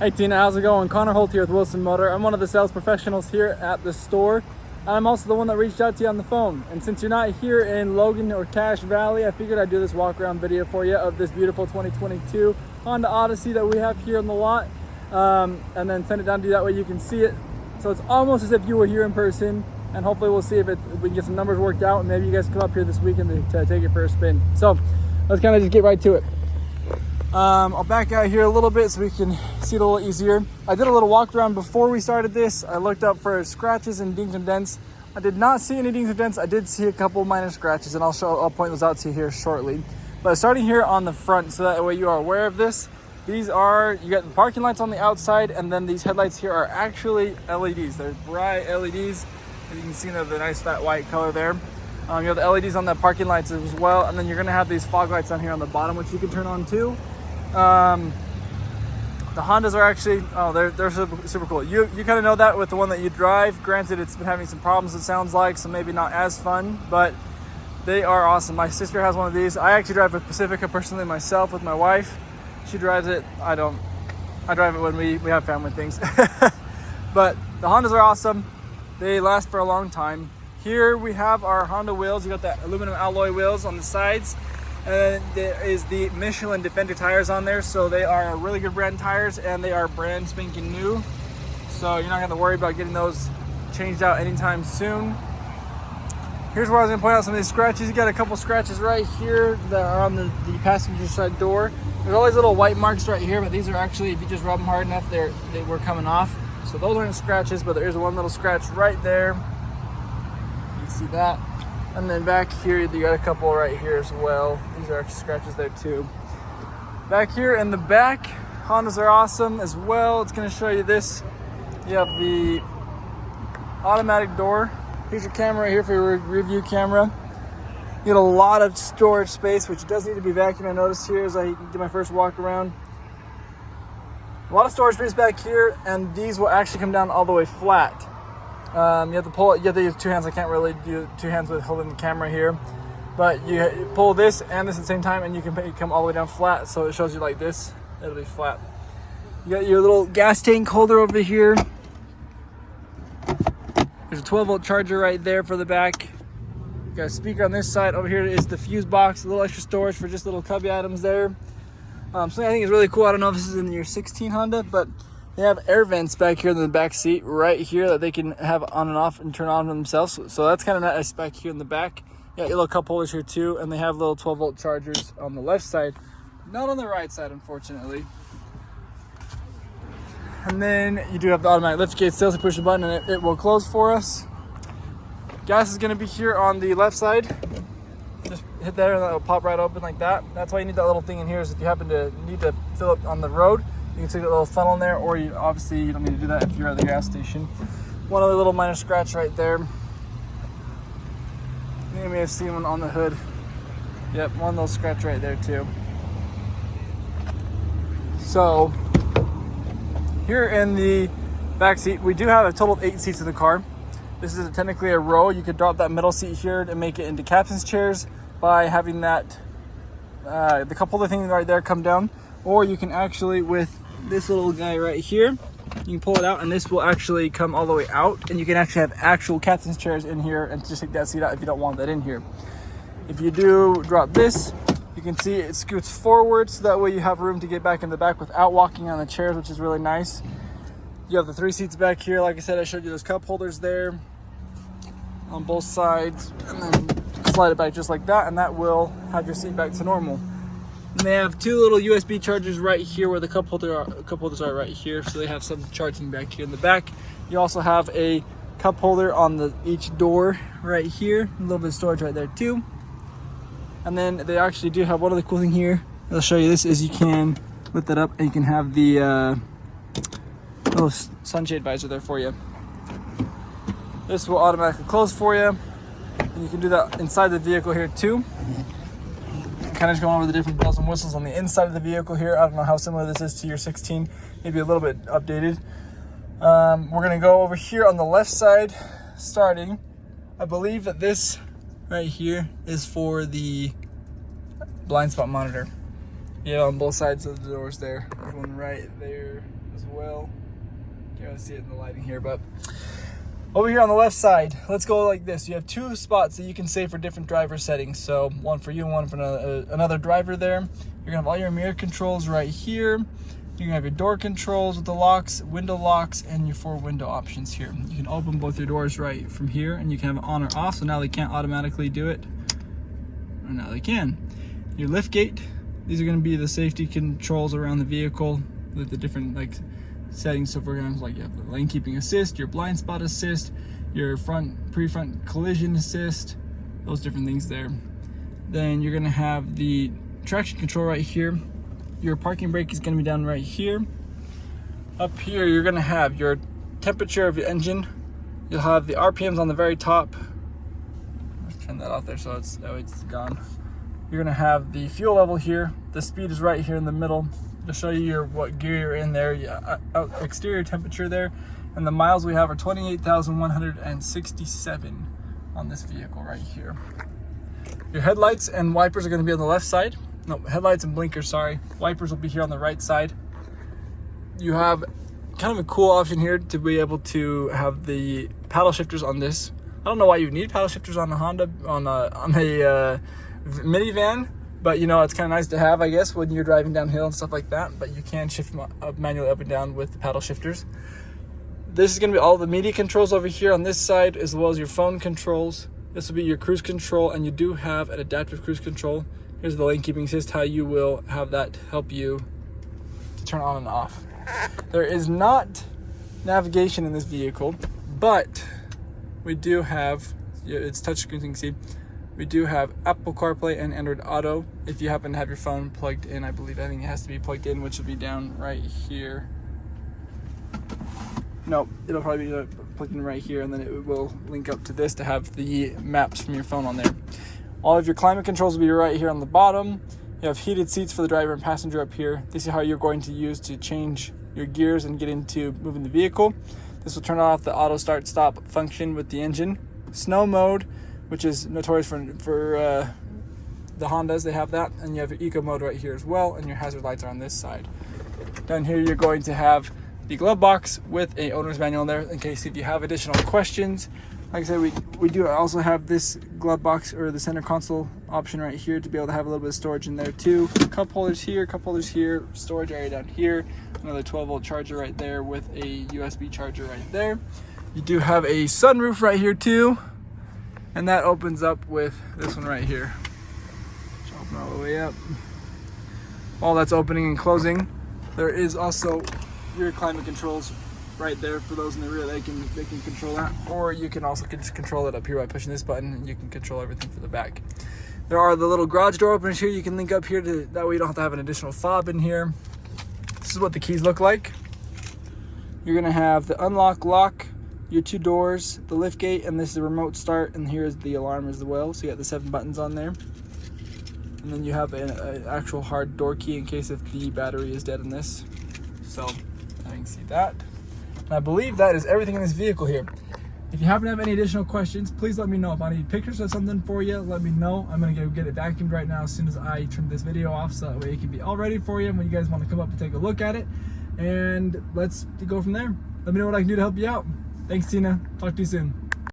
Hey Tina, how's it going? Connor Holt here with Wilson Motor. I'm one of the sales professionals here at the store. And I'm also the one that reached out to you on the phone. And since you're not here in Logan or Cache Valley, I figured I'd do this walk around video for you of this beautiful 2022 Honda Odyssey that we have here on the lot. And then send it down to you, that way you can see it. So it's almost as if you were here in person. And hopefully we'll see if we can get some numbers worked out. And maybe you guys come up here this weekend to take it for a spin. So let's kind of just get right to it. I'll back out here a little bit so we can see it a little easier. I did a little walk around before we started this. I looked up for scratches and dings and dents. I did not see any dings and dents. I did see a couple minor scratches, and I'll point those out to you here shortly. But starting here on the front, so that way you are aware of this. You got the parking lights on the outside, and then these headlights here are actually LEDs. They're bright LEDs. As you can see, they're the nice fat white color there. You have the LEDs on the parking lights as well, and then you're gonna have these fog lights down here on the bottom, which you can turn on too. The Hondas are actually, they're super cool. You kind of know that with the one that you drive. Granted, it's been having some problems, it sounds like, so maybe not as fun, but they are awesome. My sister has one of these. I actually drive a Pacifica personally myself with my wife. She drives it. I don't. I drive it when we have family things. But the Hondas are awesome. They last for a long time. Here we have our Honda wheels. You got the aluminum alloy wheels on the sides. And there is the Michelin Defender tires on there, so they are really good brand tires, and they are brand spanking new, so you're not going to worry about getting those changed out anytime soon. Here's where I was going to point out some of these scratches. You got a couple scratches right here that are on the passenger side door. There's all these little white marks right here, but these are actually, if you just rub them hard enough, they were coming off. So those aren't scratches, but there is one little scratch right there. You can see that. And then back here, you got a couple right here as well. These are actually scratches there too. Back here in the back, Hondas are awesome as well. It's gonna show you this. You have the automatic door. Here's your camera right here for your review camera. You get a lot of storage space, which does need to be vacuumed. I noticed here as I did my first walk around. A lot of storage space back here, and these will actually come down all the way flat. You have to pull it. You have to use two hands. I can't really do two hands with holding the camera here, but you pull this and this at the same time, and you can come all the way down flat. So it shows you like this. It'll be flat. You got your little gas tank holder over here. There's a 12-volt charger right there for the back. You got a speaker on this side. Over here is the fuse box. A little extra storage for just little cubby items there. Something I think is really cool. I don't know if this is in your 16 Honda, but they have air vents back here in the back seat right here that they can have on and off and turn on themselves. So that's kind of nice back here in the back. You got your little cup holders here too, and they have little 12-volt chargers on the left side, not on the right side, unfortunately. And then you do have the automatic lift gate. Still, push the button and it will close for us. Gas is going to be here on the left side. Just hit there and it'll pop right open like that. That's why you need that little thing in here, is if you happen to need to fill it on the road, you can see that little funnel in there, or obviously you don't need to do that if you're at the gas station. One other little minor scratch right there. You may have seen one on the hood. Yep, one little scratch right there too. So here in the back seat, we do have a total of 8 seats in the car. This is technically a row. You could drop that middle seat here to make it into captain's chairs by having that the cup holder thing right there come down, or you can actually, with this little guy right here, you can pull it out and this will actually come all the way out, and you can actually have actual captain's chairs in here and just take that seat out if you don't want that in here. If you do drop this, you can see it scoots forward, so that way you have room to get back in the back without walking on the chairs, which is really nice. You have the 3 seats back here. Like I said, I showed you those cup holders there on both sides, and then slide it back just like that, and that will have your seat back to normal. And they have 2 little USB chargers right here where the cup holders are right here, so they have some charging back here in the back. You also have a cup holder on each door right here, a little bit of storage right there too. And then they actually do have one other cool thing here. I'll show you this, is you can lift that up and you can have the little sunshade visor there for you. This will automatically close for you, and you can do that inside the vehicle here too. Kind of just going over the different bells and whistles on the inside of the vehicle here. I don't know how similar this is to your 16, maybe a little bit updated. We're gonna go over here on the left side, starting. I believe that this right here is for the blind spot monitor. Yeah, on both sides of the doors there. There's one right there. as well. Can't really see it in the lighting here, but over here on the left side, let's go like this. You have two spots that you can save for different driver settings. So one for you and one for another driver there. You're gonna have all your mirror controls right here. You're gonna have your door controls with the locks, window locks, and your 4 window options here. You can open both your doors right from here, and you can have it on or off. So now they can't automatically do it, or now they can. Your lift gate, these are gonna be the safety controls around the vehicle with the different like settings. So for example, like you have the lane keeping assist, your blind spot assist, your pre-front collision assist, those different things there. Then you're gonna have the traction control right here. Your parking brake is gonna be down right here. Up here, you're gonna have your temperature of your engine. You'll have the RPMs on the very top. Let's turn that off there so that way it's gone. You're gonna have the fuel level here. The speed is right here in the middle to show you what gear you're in there. Exterior temperature there. And the miles we have are 28,167 on this vehicle right here. Your headlights and wipers are gonna be on the left side. No, headlights and blinkers, sorry. Wipers will be here on the right side. You have kind of a cool option here to be able to have the paddle shifters on this. I don't know why you need paddle shifters on a Honda, on a minivan, but you know, it's kind of nice to have, I guess, when you're driving downhill and stuff like that. But you can shift them manually up and down with the paddle shifters. This is going to be all the media controls over here on this side, as well as your phone controls. This will be your cruise control, and you do have an adaptive cruise control. Here's the lane keeping assist, how you will have that help you to turn on and off. There is not navigation in this vehicle, but we do have, it's touchscreen, you can see, we do have Apple CarPlay and Android Auto. If you happen to have your phone plugged in, I think it has to be plugged in, which will be down right here. No, it'll probably be plugged in right here, and then it will link up to this to have the maps from your phone on there. All of your climate controls will be right here on the bottom. You have heated seats for the driver and passenger up here. This is how you're going to use to change your gears and get into moving the vehicle. This will turn off the auto start stop function with the engine. Snow mode, which is notorious for the Hondas, they have that. And you have your eco mode right here as well, and your hazard lights are on this side. Down here you're going to have the glove box with a owner's manual there in case if you have additional questions. Like I said, we do also have this glove box or the center console option right here to be able to have a little bit of storage in there too. Cup holders here, storage area down here, another 12-volt charger right there with a USB charger right there. You do have a sunroof right here too, and that opens up with this one right here. Just open all the way up. While that's opening and closing, there is also rear climate controls right there for those in the rear. They can control that, or you can also just control it up here by pushing this button, and you can control everything for the back. There are the little garage door openers here. You can link up here to that way you don't have to have an additional fob in here. This is what the keys look like. You're gonna have the unlock, lock, your 2 doors, the lift gate, and this is the remote start, and here's the alarm as well. So you got the 7 buttons on there, and then you have an actual hard door key in case if the battery is dead in this. So I can see that. And I believe that is everything in this vehicle here. If you happen to have any additional questions, please let me know. If I need pictures of something for you, let me know. I'm gonna go get it vacuumed right now as soon as I turn this video off, so that way it can be all ready for you when you guys want to come up and take a look at it. And let's go from there. Let me know what I can do to help you out. Thanks, Tina. Talk to you soon.